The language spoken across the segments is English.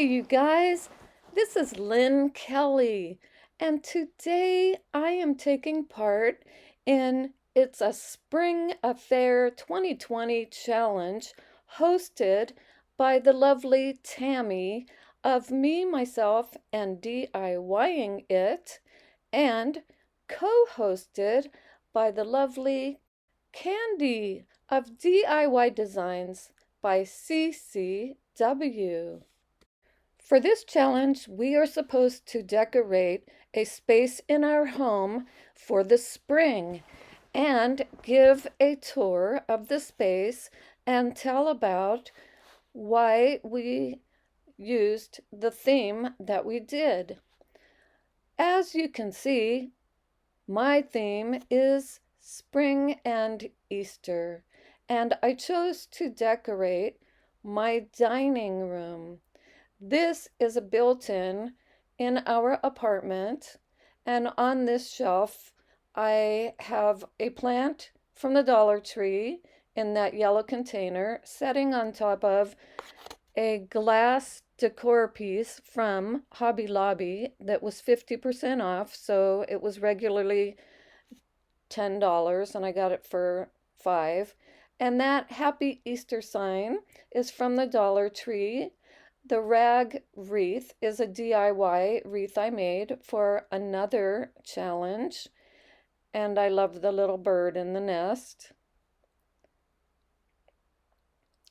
You guys. This is Lynn Kelly, and today I am taking part in It's a Spring Affair 2020 challenge hosted by the lovely Tammy of Me, Myself, and DIYing It, and co-hosted by the lovely Candy of DIY Designs by CCW. For this challenge, we are supposed to decorate a space in our home for the spring and give a tour of the space and tell about why we used the theme that we did. As you can see, my theme is spring and Easter, and I chose to decorate my dining room. This is a built-in in our apartment, and on this shelf I have a plant from the Dollar Tree in that yellow container setting on top of a glass decor piece from Hobby Lobby that was 50% off, so it was regularly $10 and I got it for $5. And that Happy Easter sign is from the Dollar Tree. The rag wreath is a DIY wreath I made for another challenge, and I love the little bird in the nest.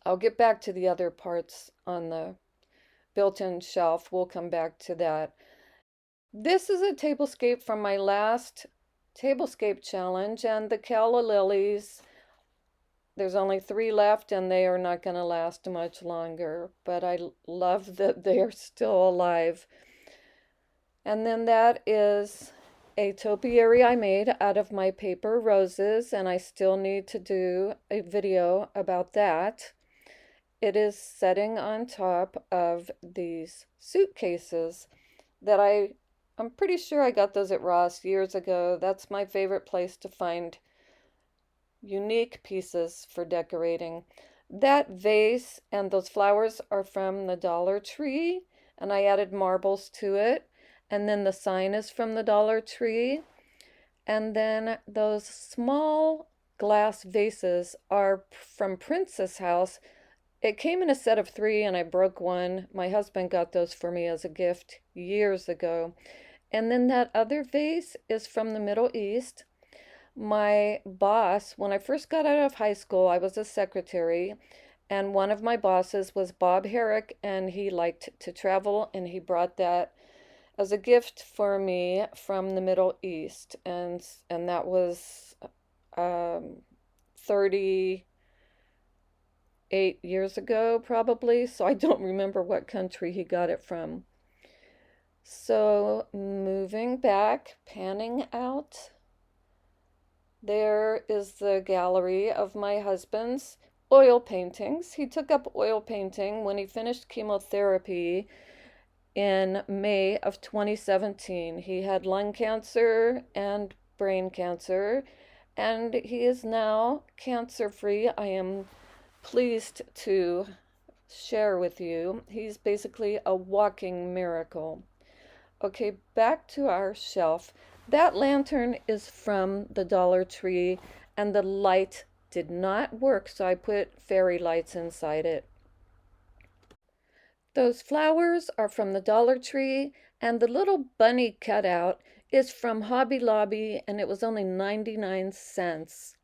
I'll get back to the other parts on the built-in shelf. We'll come back to that. This is a tablescape from my last Tablescape challenge, and the calla lilies, there's only 3 left and they are not going to last much longer, but I love that they are still alive. And then that is a topiary I made out of my paper roses, and I still need to do a video about that. It is setting on top of these suitcases that I'm pretty sure I got those at Ross years ago. That's my favorite place to find unique pieces for decorating. That vase and those flowers are from the Dollar Tree, and I added marbles to it. And then the sign is from the Dollar Tree. And then those small glass vases are from Princess House. It came in a set of 3 and I broke one. My husband got those for me as a gift years ago. And then that other vase is from the Middle East. My boss, when I first got out of high school, I was a secretary, and one of my bosses was Bob Herrick, and he liked to travel, and he brought that as a gift for me from the Middle East, and that was 38 years ago, probably, so I don't remember what country he got it from. So moving back, panning out, there is the gallery of my husband's oil paintings. He took up oil painting when he finished chemotherapy in May of 2017. He had lung cancer and brain cancer, and he is now cancer-free. I am pleased to share with you. He's basically a walking miracle. Okay, back to our shelf. That lantern is from the Dollar Tree, and the light did not work, so I put fairy lights inside it. Those flowers are from the Dollar Tree, and the little bunny cutout is from Hobby Lobby, and it was only 99 cents.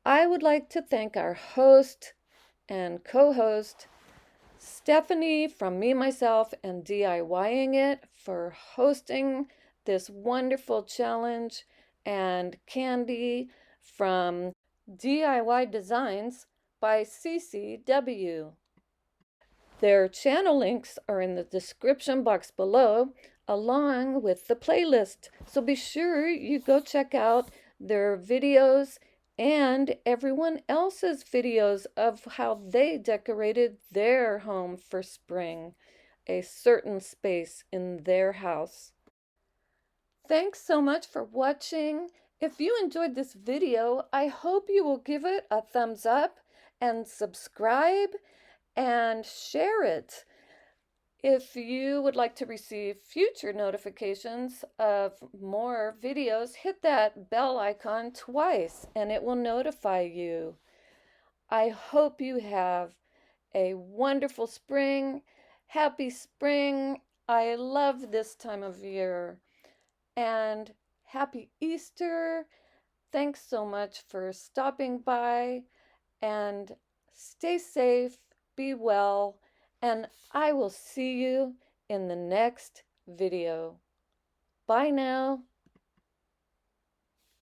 I would like to thank our host and co-host, Stephanie from Me, Myself, and DIYing It for hosting this wonderful challenge, and Candy from DIY Designs by CCW. Their channel links are in the description box below, along with the playlist. So be sure you go check out their videos and everyone else's videos of how they decorated their home for spring, a certain space in their house. Thanks so much for watching. If you enjoyed this video, I hope you will give it a thumbs up and subscribe and share it. If you would like to receive future notifications of more videos, hit that bell icon twice and it will notify you. I hope you have a wonderful spring. Happy spring. I love this time of year. And happy Easter. Thanks so much for stopping by, and stay safe, be well, and I will see you in the next video. Bye now.